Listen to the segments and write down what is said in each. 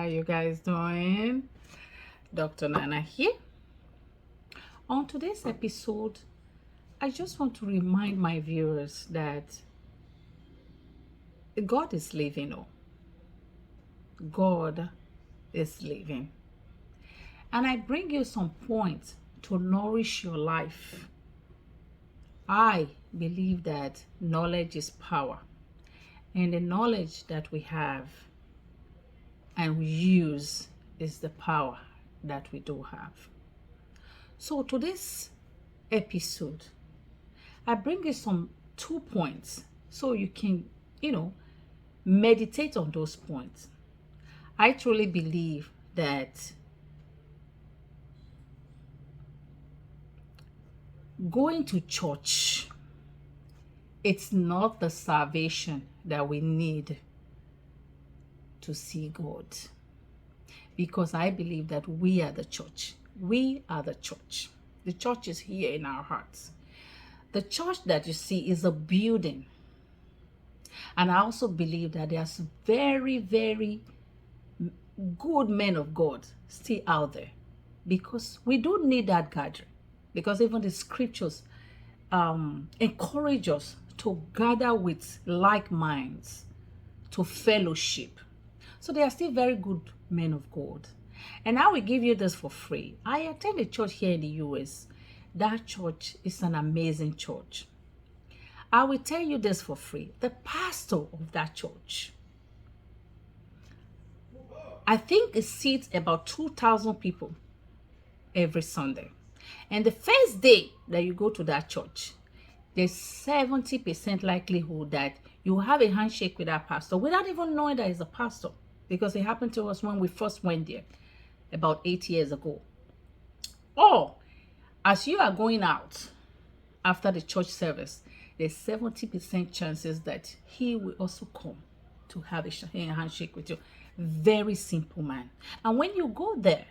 How you guys doing? Dr. Nana here. On today's episode, I just want to remind my viewers that God is living. Oh, God is living. And I bring you some points to nourish your life. I believe that knowledge is power. And the knowledge that we have and we use is the power that we do have. So today's episode, I bring you some 2 points so you can, meditate on those points. I truly believe that going to church, it's not the salvation that we need to see God. Because I believe that we are the church. We are the church. The church is here in our hearts. The church that you see is a building. And I also believe that there's very, very good men of God still out there. Because we do need that gathering. Because even the scriptures encourage us to gather with like minds, to fellowship. So they are still very good men of God. And I will give you this for free. I attend a church here in the US. That church is an amazing church. I will tell you this for free. The pastor of that church, I think it seats about 2,000 people every Sunday. And the first day that you go to that church, there's 70% likelihood that you have a handshake with that pastor without even knowing that he's a pastor. Because it happened to us when we first went there about 8 years ago. Or as you are going out after the church service, there's 70% chances that he will also come to have a handshake with you. Very simple man. And when you go there,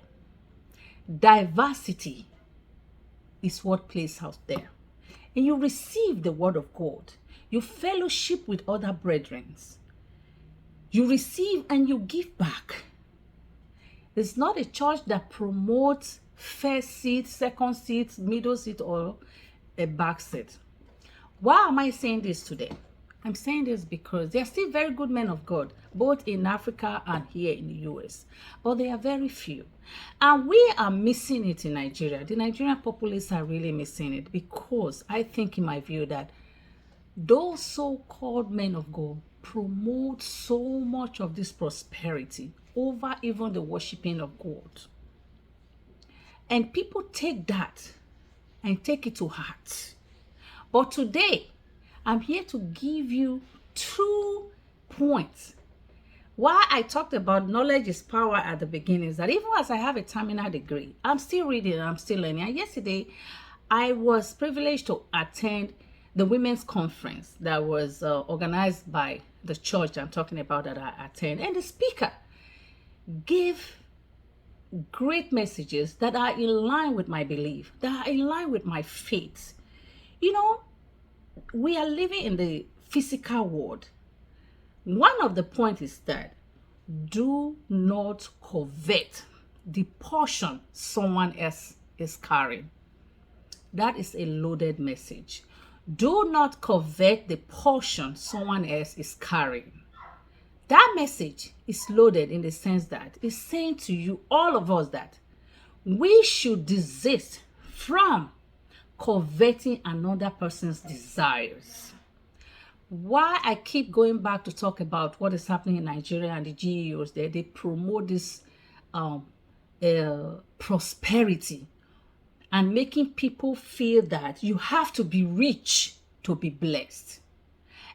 diversity is what plays out there. And you receive the word of God. You fellowship with other brethren. You receive and you give back. It's not a church that promotes first seat, second seat, middle seat, or a back seat. Why am I saying this today? I'm saying this because there are still very good men of God, both in Africa and here in the US. But they are very few. And we are missing it in Nigeria. The Nigerian populace are really missing it because I think, in my view, that those so-called men of God promote so much of this prosperity over even the worshiping of God. And people take that and take it to heart. But today, I'm here to give you 2 points. Why I talked about knowledge is power at the beginning is that even as I have a terminal degree, I'm still reading and I'm still learning. And yesterday, I was privileged to attend the women's conference that was organized by the church I'm talking about that I attend. And the speaker gave great messages that are in line with my belief, that are in line with my faith. We are living in the physical world. One of the points is that do not covet the portion someone else is carrying. That is a loaded message. Do not covet the portion someone else is carrying. That message is loaded in the sense that it's saying to you, all of us, that we should desist from coveting another person's desires. Why I keep going back to talk about what is happening in Nigeria and the GEOs there, they promote this prosperity and making people feel that you have to be rich to be blessed.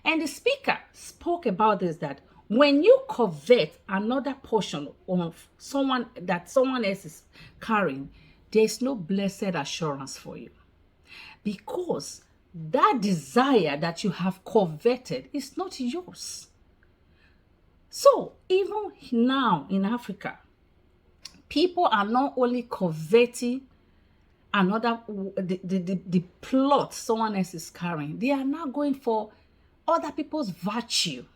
And the speaker spoke about this, that when you covet another portion of someone else is carrying, there's no blessed assurance for you. Because that desire that you have coveted is not yours. So even now in Africa, people are not only coveting the plot someone else is carrying, they are now going for other people's virtue.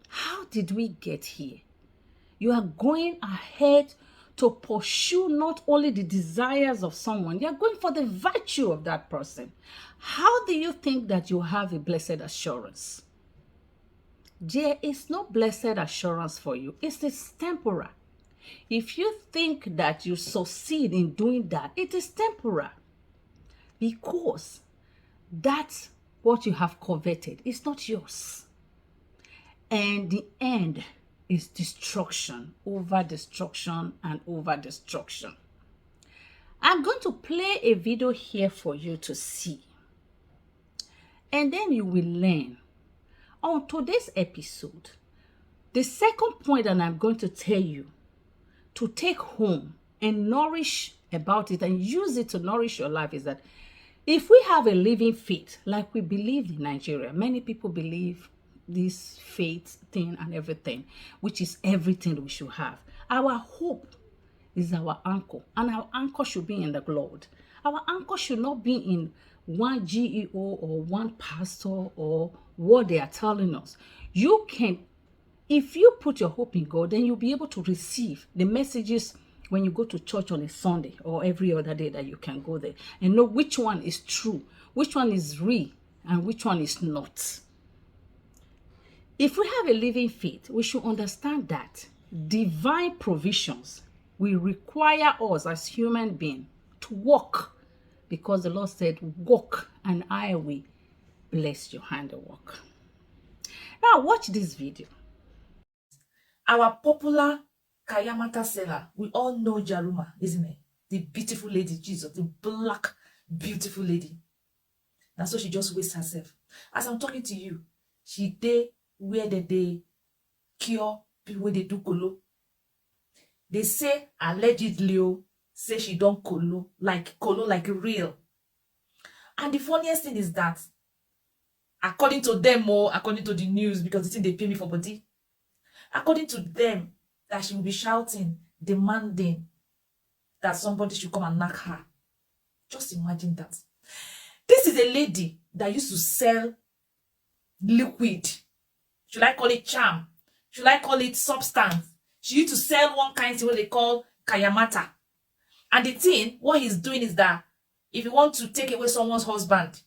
How did we get here? You are going ahead to pursue not only the desires of someone, you are going for the virtue of that person. How do you think that you have a blessed assurance? There is no blessed assurance for you. It is temporal. If you think that you succeed in doing that, it is temporal. Because that's what you have coveted. It's not yours. And the end is destruction over destruction and over destruction. I'm going to play a video here for you to see. And then you will learn. On today's episode, the second point that I'm going to tell you to take home and nourish about it and use it to nourish your life is that if we have a living faith, like we believe in Nigeria, many people believe this faith thing and everything, which is everything we should have. Our hope is our anchor, and our anchor should be in the Lord. Our anchor should not be in one GEO or one pastor or what they are telling us. You can, if you put your hope in God, then you'll be able to receive the messages when you go to church on a Sunday or every other day that you can go there and know which one is true, which one is real, and which one is not. If we have a living faith, we should understand that divine provisions will require us as human beings to walk, because the Lord said, walk and I will bless your handiwork. Now watch this video. Our popular Kayamata seller, we all know Jaruma, isn't it? The beautiful lady, Jesus, the black, beautiful lady. And so she just wastes herself. As I'm talking to you, she did where they cure people when they do kolo. They say allegedly, say she don't kolo like real. And the funniest thing is that, according to them or according to the news, because they think they pay me for body, according to them, that she will be shouting, demanding that somebody should come and knock her. Just imagine that. This is a lady that used to sell liquid. Should I call it charm? Should I call it substance? She used to sell one kind of what they call kayamata. And the thing, what he's doing is that if you want to take away someone's husband,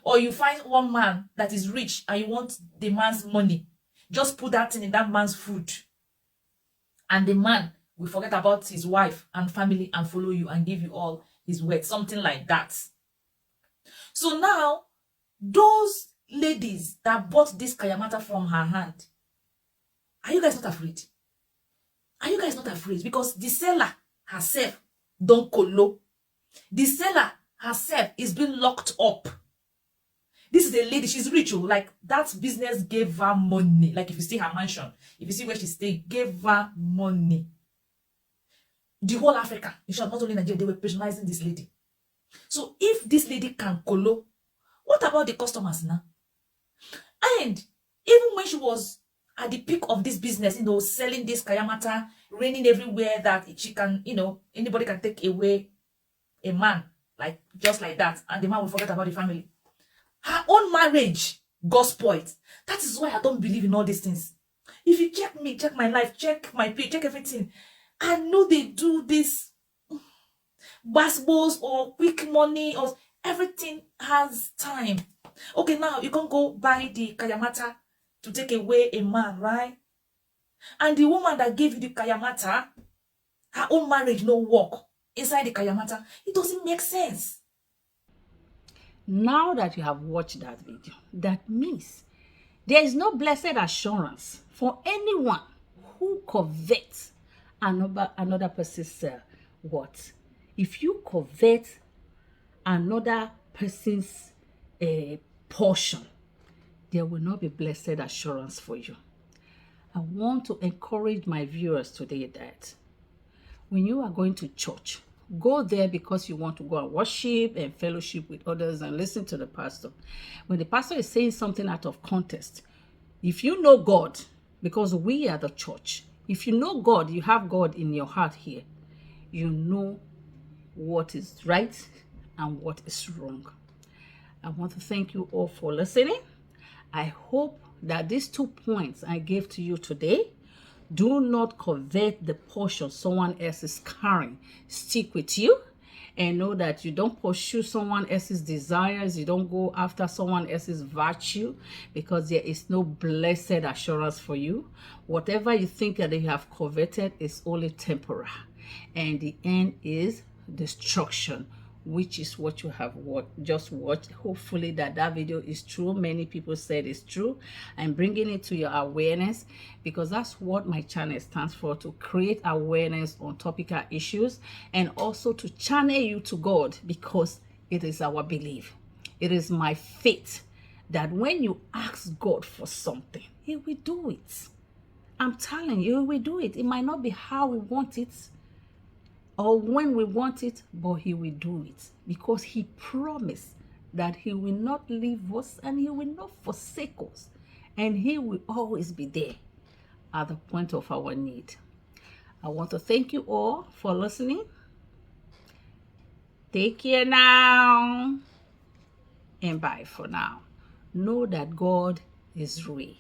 or you find one man that is rich and you want the man's money, just put that thing in that man's food. And the man will forget about his wife and family and follow you and give you all his wealth. Something like that. So now, those ladies that bought this kayamata from her hand, are you guys not afraid? Are you guys not afraid? Because the seller herself don't kolo. The seller herself is being locked up. This is a lady, she's rich. Like, that business gave her money. Like, if you see her mansion, if you see where she stayed, gave her money. The whole Africa, in short, not only Nigeria, they were patronizing this lady. So if this lady can kolo, what about the customers now? And even when she was at the peak of this business, selling this kayamata, raining everywhere that she can, anybody can take away a man, like, just like that, and the man will forget about the family. Her own marriage got spoiled. That is why I don't believe in all these things. If you check me, check my life, check my pay, check everything, I know they do this basbos or quick money, or everything has time. Okay, now you can go buy the kayamata to take away a man, right? And the woman that gave you the kayamata, her own marriage no work inside the kayamata. It doesn't make sense. Now that you have watched that video, that means there is no blessed assurance for anyone who covets another person's what? If you covet another person's portion, there will not be blessed assurance for you. I want to encourage my viewers today that when you are going to church, go there because you want to go and worship and fellowship with others and listen to the pastor. When the pastor is saying something out of context, if you know God, because we are the church, if you know God, you have God in your heart here, you know what is right and what is wrong. I want to thank you all for listening. I hope that these 2 points I gave to you today Do not covet the portion someone else is carrying. Stick with you and know that you don't pursue someone else's desires. You don't go after someone else's virtue, because there is no blessed assurance for you. Whatever you think that you have coveted is only temporary, and the end is destruction, which is what you have just watched. Hopefully that video is true. Many people said it's true. I'm bringing it to your awareness, because that's what my channel stands for, to create awareness on topical issues, and also to channel you to God, because it is our belief, it is my faith, that when you ask God for something, He will do it. I'm telling you, He will do it. It might not be how we want it or when we want it, but He will do it, because He promised that He will not leave us and He will not forsake us, and He will always be there at the point of our need. I want to thank you all for listening. Take care now, and bye for now. Know that God is real.